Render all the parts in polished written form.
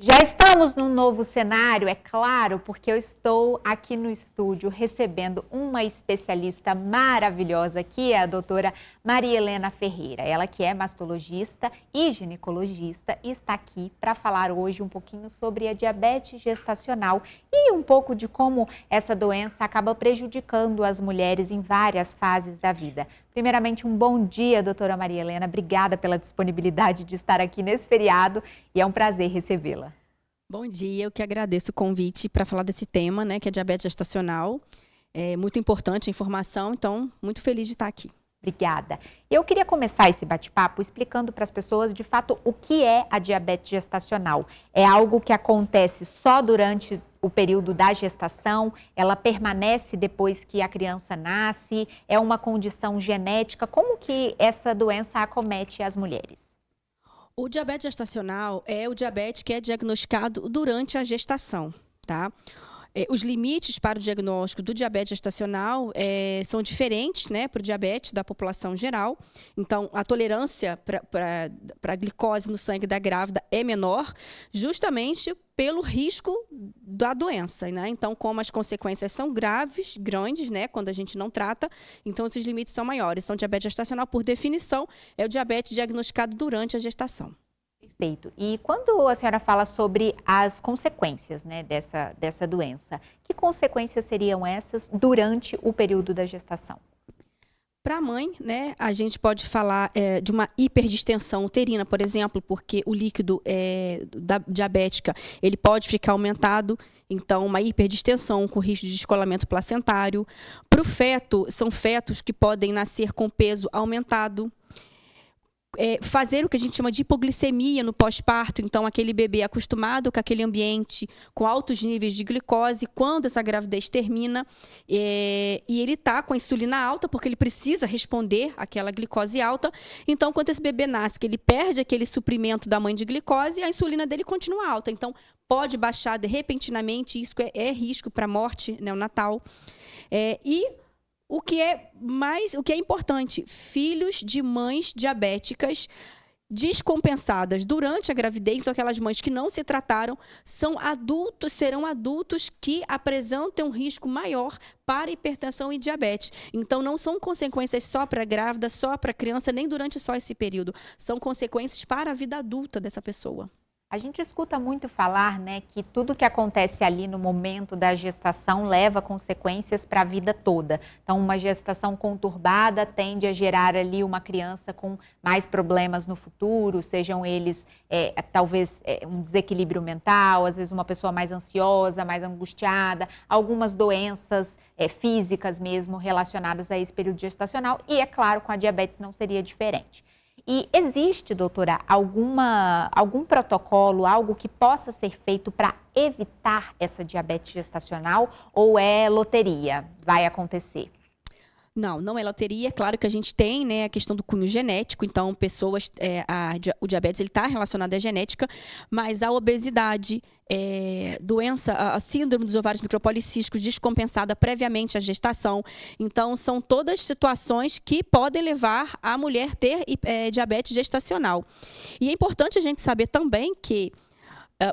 Já estamos num novo cenário, é claro, porque eu estou aqui no estúdio recebendo uma especialista maravilhosa, que é a doutora Maria Helena Ferreira. Ela que é mastologista e ginecologista e está aqui para falar hoje um pouquinho sobre a diabetes gestacional e um pouco de como essa doença acaba prejudicando as mulheres em várias fases da vida. Primeiramente, um bom dia, doutora Maria Helena. Obrigada pela disponibilidade de estar aqui nesse feriado e é um prazer recebê-la. Bom dia, eu que agradeço o convite para falar desse tema, né, que é diabetes gestacional. É muito importante a informação, então, muito feliz de estar aqui. Obrigada. Eu queria começar esse bate-papo explicando para as pessoas, de fato, o que é a diabetes gestacional. É algo que acontece só durante o período da gestação? Ela permanece depois que a criança nasce? É uma condição genética? Como que essa doença acomete as mulheres? O diabetes gestacional é o diabetes que é diagnosticado durante a gestação, tá? Os limites para o diagnóstico do diabetes gestacional são diferentes, né, para o diabetes da população geral. Então, a tolerância para a glicose no sangue da grávida é menor, justamente pelo risco da doença, né? Então, como as consequências são graves, grandes, né, quando a gente não trata, então esses limites são maiores. Então, diabetes gestacional, por definição, é o diabetes diagnosticado durante a gestação. Perfeito. E quando a senhora fala sobre as consequências, né, dessa doença, que consequências seriam essas durante o período da gestação? Para a mãe, né, a gente pode falar de uma hiperdistensão uterina, por exemplo, porque o líquido da diabética ele pode ficar aumentado, então uma hiperdistensão com risco de descolamento placentário. Para o feto, são fetos que podem nascer com peso aumentado. Fazer o que a gente chama de hipoglicemia no pós-parto, então aquele bebê acostumado com aquele ambiente, com altos níveis de glicose, quando essa gravidez termina, e ele está com a insulina alta, porque ele precisa responder àquela glicose alta, então quando esse bebê nasce, que ele perde aquele suprimento da mãe de glicose, a insulina dele continua alta, então pode baixar repentinamente, isso é risco para a morte neonatal. O que é importante, filhos de mães diabéticas descompensadas durante a gravidez, então aquelas mães que não se trataram, serão adultos que apresentam um risco maior para hipertensão e diabetes. Então não são consequências só para a grávida, só para a criança, nem durante só esse período. São consequências para a vida adulta dessa pessoa. A gente escuta muito falar, né, que tudo que acontece ali no momento da gestação leva consequências para a vida toda. Então, uma gestação conturbada tende a gerar ali uma criança com mais problemas no futuro, sejam eles talvez um desequilíbrio mental, às vezes uma pessoa mais ansiosa, mais angustiada, algumas doenças físicas mesmo relacionadas a esse período gestacional e, é claro, com a diabetes não seria diferente. E existe, doutora, algum protocolo, algo que possa ser feito para evitar essa diabetes gestacional ou é loteria? Vai acontecer? Não é loteria. Claro que a gente tem, né, a questão do cunho genético, então pessoas, o diabetes está relacionado à genética, mas a obesidade, a síndrome dos ovários micropolicísticos descompensada previamente à gestação, então são todas situações que podem levar a mulher a ter diabetes gestacional. E é importante a gente saber também que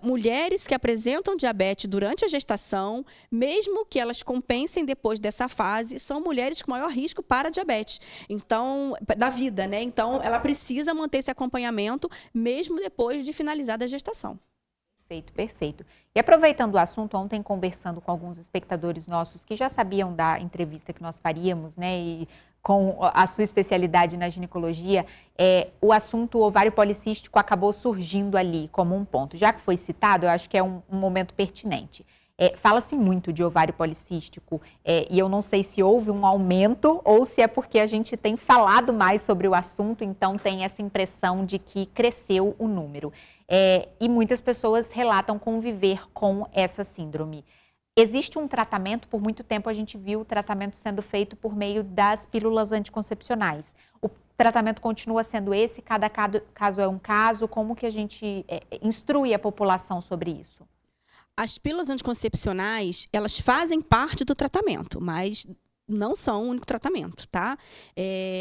mulheres que apresentam diabetes durante a gestação, mesmo que elas compensem depois dessa fase, são mulheres com maior risco para a diabetes, então, da vida, né? Então, ela precisa manter esse acompanhamento mesmo depois de finalizada a gestação. Perfeito, perfeito. E aproveitando o assunto, ontem conversando com alguns espectadores nossos que já sabiam da entrevista que nós faríamos, né, e com a sua especialidade na ginecologia, o assunto ovário policístico acabou surgindo ali como um ponto. Já que foi citado, eu acho que é um momento pertinente. Fala-se muito de ovário policístico e eu não sei se houve um aumento ou se é porque a gente tem falado mais sobre o assunto, então tem essa impressão de que cresceu o número. E muitas pessoas relatam conviver com essa síndrome. Existe um tratamento, por muito tempo a gente viu o tratamento sendo feito por meio das pílulas anticoncepcionais. O tratamento continua sendo esse, cada caso é um caso, como que a gente instrui a população sobre isso? As pílulas anticoncepcionais, elas fazem parte do tratamento, mas não são o único tratamento, tá?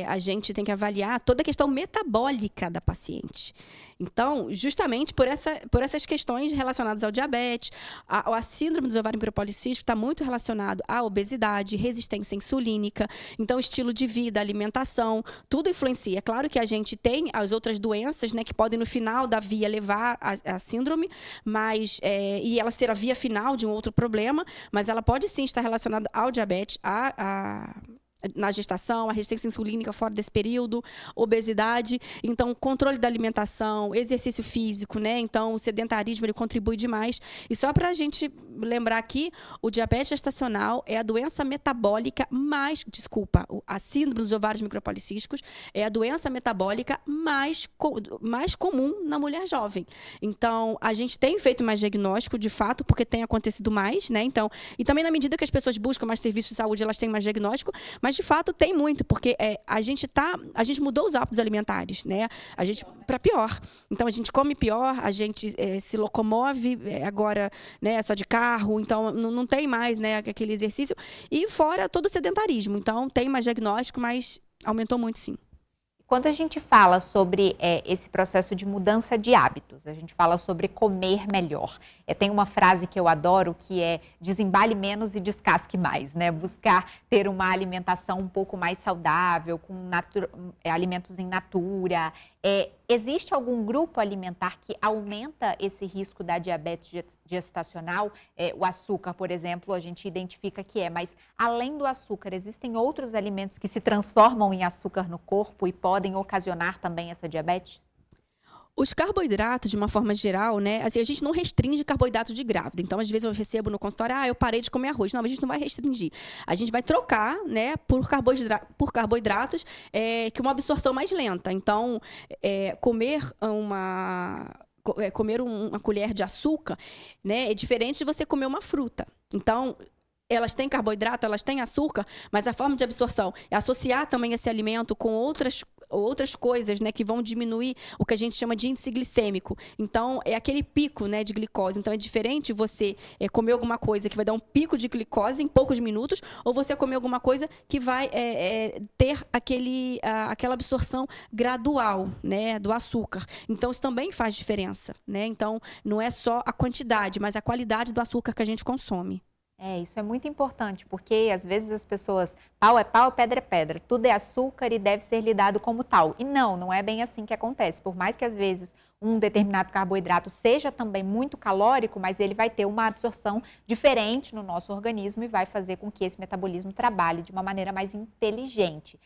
A gente tem que avaliar toda a questão metabólica da paciente. Então, justamente por essas questões relacionadas ao diabetes, a síndrome do ovário poliquístico está muito relacionado à obesidade, resistência insulínica, então estilo de vida, alimentação, tudo influencia. É claro que a gente tem as outras doenças, né, que podem no final da via levar a síndrome, mas e ela ser a via final de um outro problema, mas ela pode sim estar relacionada ao diabetes, na gestação, a resistência insulínica fora desse período, obesidade, então controle da alimentação, exercício físico, né? Então o sedentarismo ele contribui demais. E só para a gente lembrar aqui, o diabetes gestacional é a doença metabólica a síndrome dos ovários micropolicísticos é a doença metabólica mais comum na mulher jovem. Então a gente tem feito mais diagnóstico, de fato, porque tem acontecido mais, né? Então, e também na medida que as pessoas buscam mais serviços de saúde, elas têm mais diagnóstico, mas de fato tem muito, porque a gente mudou os hábitos alimentares, né? A gente para pior. Então a gente come pior, a gente se locomove agora, né, só de carro, então não tem mais, né, aquele exercício, e fora todo o sedentarismo. Então tem mais diagnóstico, mas aumentou muito sim. Quando a gente fala sobre esse processo de mudança de hábitos, a gente fala sobre comer melhor. Tem uma frase que eu adoro que é desembale menos e descasque mais, né? Buscar ter uma alimentação um pouco mais saudável, com alimentos in natura. Existe algum grupo alimentar que aumenta esse risco da diabetes gestacional? O açúcar, por exemplo, a gente identifica que mas além do açúcar, existem outros alimentos que se transformam em açúcar no corpo e podem ocasionar também essa diabetes? Os carboidratos, de uma forma geral, né? Assim, a gente não restringe carboidratos de grávida. Então, às vezes eu recebo no consultório, eu parei de comer arroz. Não, a gente não vai restringir. A gente vai trocar, né, por carboidratos que uma absorção mais lenta. Então, comer uma colher de açúcar, né, é diferente de você comer uma fruta. Então, elas têm carboidrato, elas têm açúcar, mas a forma de absorção é associar também esse alimento com outras coisas, né, que vão diminuir o que a gente chama de índice glicêmico. Então, é aquele pico, né, de glicose. Então, é diferente você comer alguma coisa que vai dar um pico de glicose em poucos minutos, ou você comer alguma coisa que vai ter aquela absorção gradual, né, do açúcar. Então, isso também faz diferença, né? Então, não é só a quantidade, mas a qualidade do açúcar que a gente consome. Isso é muito importante, porque às vezes as pessoas, pau é pau, pedra é pedra, tudo é açúcar e deve ser lidado como tal. E não é bem assim que acontece. Por mais que às vezes um determinado carboidrato seja também muito calórico, mas ele vai ter uma absorção diferente no nosso organismo e vai fazer com que esse metabolismo trabalhe de uma maneira mais inteligente.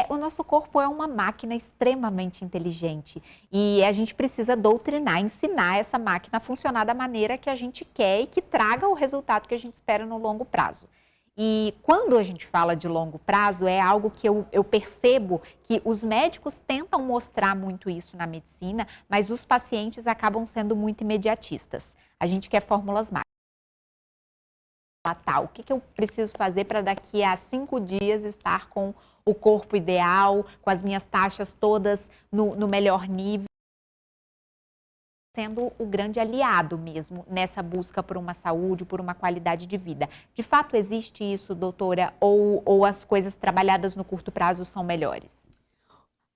O nosso corpo é uma máquina extremamente inteligente e a gente precisa doutrinar, ensinar essa máquina a funcionar da maneira que a gente quer e que traga o resultado que a gente espera no longo prazo. E quando a gente fala de longo prazo, é algo que eu percebo que os médicos tentam mostrar muito isso na medicina, mas os pacientes acabam sendo muito imediatistas. A gente quer fórmulas mágicas. O que eu preciso fazer para daqui a 5 dias estar com o corpo ideal, com as minhas taxas todas no melhor nível, sendo o grande aliado mesmo nessa busca por uma saúde, por uma qualidade de vida. De fato existe isso, doutora, ou as coisas trabalhadas no curto prazo são melhores?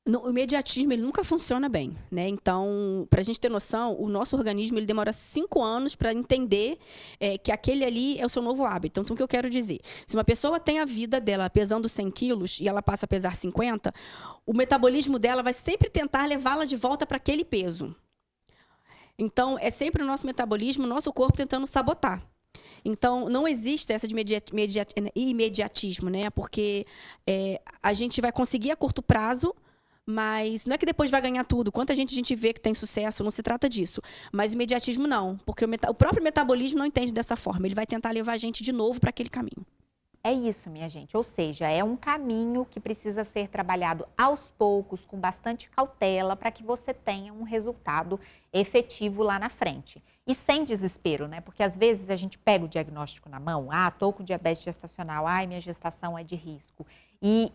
O imediatismo ele nunca funciona bem, né? Então, para a gente ter noção, o nosso organismo ele demora 5 anos para entender que aquele ali é o seu novo hábito. Então, o que eu quero dizer? Se uma pessoa tem a vida dela pesando 100 quilos e ela passa a pesar 50, o metabolismo dela vai sempre tentar levá-la de volta para aquele peso. Então, é sempre o nosso metabolismo, o nosso corpo tentando sabotar. Então, não existe essa de imediatismo, né? Porque a gente vai conseguir a curto prazo, mas não é que depois vai ganhar tudo. Quanta gente a gente vê que tem sucesso, não se trata disso. Mas imediatismo não, porque o próprio metabolismo não entende dessa forma. Ele vai tentar levar a gente de novo para aquele caminho. É isso, minha gente. Ou seja, é um caminho que precisa ser trabalhado aos poucos, com bastante cautela, para que você tenha um resultado efetivo lá na frente. E sem desespero, né? Porque às vezes a gente pega o diagnóstico na mão. Estou com diabetes gestacional. Minha gestação é de risco. E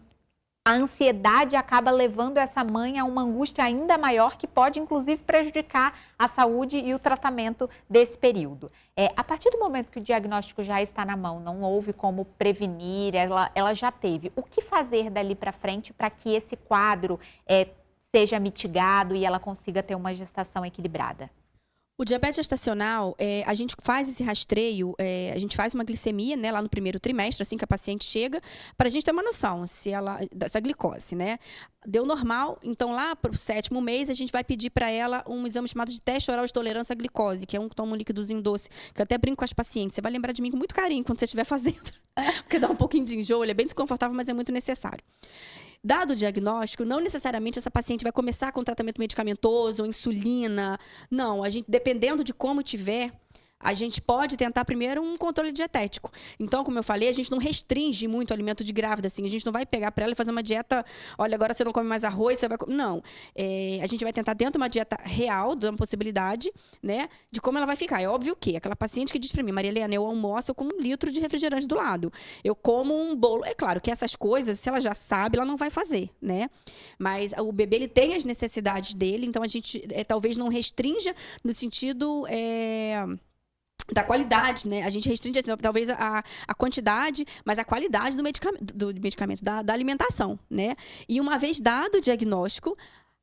a ansiedade acaba levando essa mãe a uma angústia ainda maior que pode, inclusive, prejudicar a saúde e o tratamento desse período. A partir do momento que o diagnóstico já está na mão, não houve como prevenir, ela já teve. O que fazer dali para frente para que esse quadro seja mitigado e ela consiga ter uma gestação equilibrada? O diabetes gestacional, a gente faz esse rastreio, a gente faz uma glicemia, né, lá no primeiro trimestre, assim que a paciente chega, para a gente ter uma noção se ela, dessa glicose, né? Deu normal, então lá para o 7º mês a gente vai pedir para ela um exame chamado de teste oral de tolerância à glicose, que é toma um líquidozinho doce, que eu até brinco com as pacientes. Você vai lembrar de mim com muito carinho quando você estiver fazendo, porque dá um pouquinho de enjoo, ele é bem desconfortável, mas é muito necessário. Dado o diagnóstico, não necessariamente essa paciente vai começar com tratamento medicamentoso ou insulina. Não, a gente, dependendo de como tiver, a gente pode tentar primeiro um controle dietético. Então, como eu falei, a gente não restringe muito o alimento de grávida, assim. A gente não vai pegar para ela e fazer uma dieta, olha, agora você não come mais arroz, você vai comer. Não. A gente vai tentar dentro de uma dieta real, de uma possibilidade, né, de como ela vai ficar. É óbvio que aquela paciente que diz para mim, Maria Helena, eu almoço com 1 litro de refrigerante do lado. Eu como um bolo. É claro que essas coisas, se ela já sabe, ela não vai fazer, né? Mas o bebê, ele tem as necessidades dele, então a gente talvez não restrinja no sentido... da qualidade, né? A gente restringe talvez a quantidade, mas a qualidade do medicamento, da alimentação, né? E uma vez dado o diagnóstico,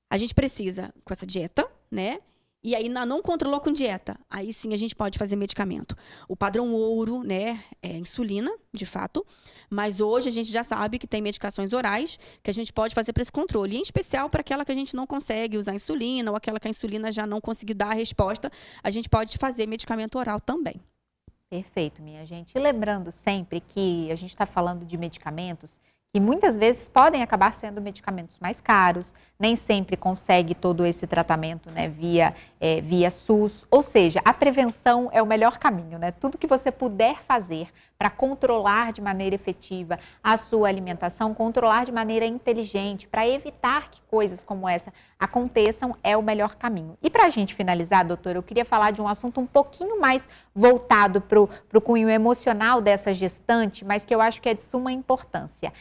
a gente precisa, com essa dieta, né? E aí não controlou com dieta, aí sim a gente pode fazer medicamento. O padrão ouro, né, é insulina, de fato, mas hoje a gente já sabe que tem medicações orais que a gente pode fazer para esse controle, em especial para aquela que a gente não consegue usar insulina ou aquela que a insulina já não conseguiu dar a resposta, a gente pode fazer medicamento oral também. Perfeito, minha gente. E lembrando sempre que a gente está falando de medicamentos que muitas vezes podem acabar sendo medicamentos mais caros, nem sempre consegue todo esse tratamento, né, via SUS, ou seja, a prevenção é o melhor caminho, né? Tudo que você puder fazer para controlar de maneira efetiva a sua alimentação, controlar de maneira inteligente, para evitar que coisas como essa aconteçam, é o melhor caminho. E para a gente finalizar, doutora, eu queria falar de um assunto um pouquinho mais voltado para o cunho emocional dessa gestante, mas que eu acho que é de suma importância.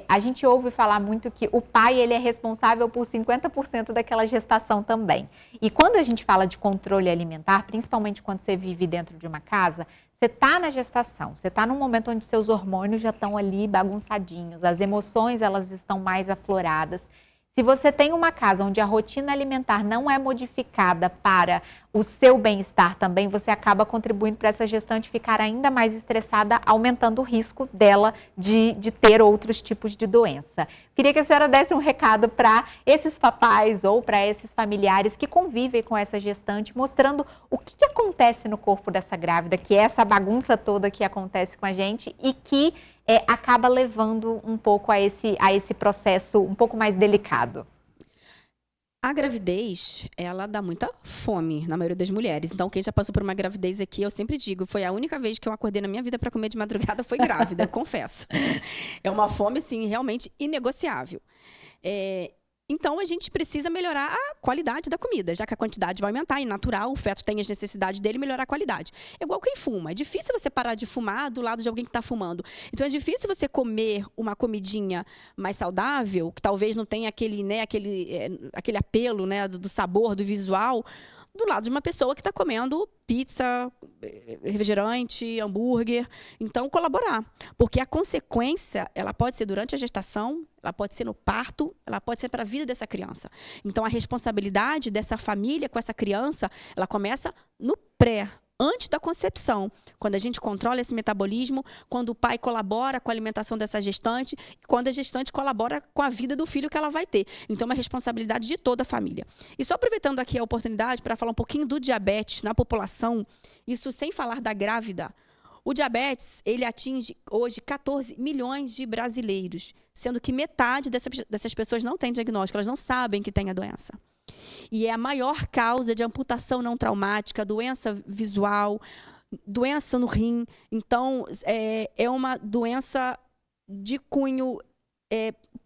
A gente ouve falar muito que o pai ele é responsável por 50% daquela gestação também. E quando a gente fala de controle alimentar, principalmente quando você vive dentro de uma casa, você está na gestação, você está num momento onde seus hormônios já estão ali bagunçadinhos, as emoções elas estão mais afloradas. Se você tem uma casa onde a rotina alimentar não é modificada para o seu bem-estar também, você acaba contribuindo para essa gestante ficar ainda mais estressada, aumentando o risco dela de ter outros tipos de doença. Queria que a senhora desse um recado para esses papais ou para esses familiares que convivem com essa gestante, mostrando o que acontece no corpo dessa grávida, que é essa bagunça toda que acontece com a gente e que acaba levando um pouco a esse processo um pouco mais delicado. A gravidez, ela dá muita fome na maioria das mulheres. Então, quem já passou por uma gravidez aqui, eu sempre digo, foi a única vez que eu acordei na minha vida para comer de madrugada, foi grávida, eu confesso. É uma fome, assim, realmente inegociável. Então, a gente precisa melhorar a qualidade da comida, já que a quantidade vai aumentar, e natural, o feto tem as necessidades dele, melhorar a qualidade. É igual quem fuma, é difícil você parar de fumar do lado de alguém que está fumando. Então, é difícil você comer uma comidinha mais saudável, que talvez não tenha aquele apelo, né, do sabor, do visual, do lado de uma pessoa que está comendo pizza, refrigerante, hambúrguer. Então, colaborar. Porque a consequência, ela pode ser durante a gestação, ela pode ser no parto, ela pode ser para a vida dessa criança. Então, a responsabilidade dessa família com essa criança, ela começa no pré, antes da concepção, quando a gente controla esse metabolismo, quando o pai colabora com a alimentação dessa gestante, quando a gestante colabora com a vida do filho que ela vai ter. Então, é uma responsabilidade de toda a família. E só aproveitando aqui a oportunidade para falar um pouquinho do diabetes na população, isso sem falar da grávida. O diabetes, ele atinge hoje 14 milhões de brasileiros, sendo que metade dessas pessoas não tem diagnóstico, elas não sabem que tem a doença. E é a maior causa de amputação não traumática, doença visual, doença no rim. Então, é uma doença de cunho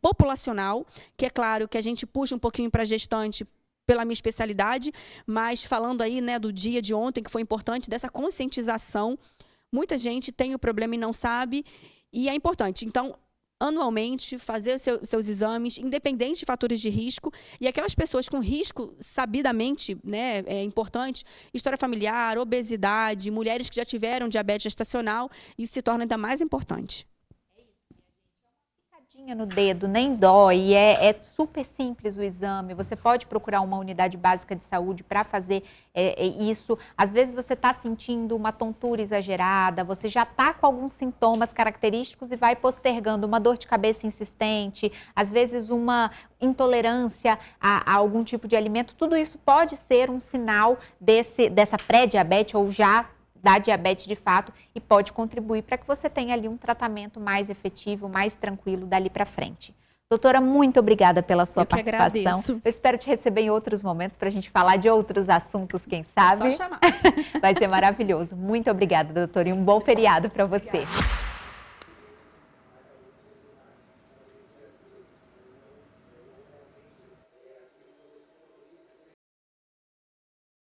populacional, que é claro que a gente puxa um pouquinho para a gestante pela minha especialidade, mas falando aí, né, do dia de ontem, que foi importante, dessa conscientização. Muita gente tem o problema e não sabe, e é importante. Então, anualmente, fazer seus exames, independente de fatores de risco, e aquelas pessoas com risco, sabidamente, né, é importante, história familiar, obesidade, mulheres que já tiveram diabetes gestacional, isso se torna ainda mais importante. pontinha no dedo, nem dói, é super simples o exame. Você pode procurar uma unidade básica de saúde para fazer isso. Às vezes você está sentindo uma tontura exagerada, você já está com alguns sintomas característicos e vai postergando uma dor de cabeça insistente, às vezes uma intolerância a algum tipo de alimento. Tudo isso pode ser um sinal dessa pré-diabetes ou já da diabetes de fato e pode contribuir para que você tenha ali um tratamento mais efetivo, mais tranquilo dali para frente. Doutora, muito obrigada pela sua participação. Agradeço. Eu espero te receber em outros momentos para a gente falar de outros assuntos, quem sabe. É só chamar. Vai ser maravilhoso. Muito obrigada, doutora, e um bom feriado para você. Obrigada.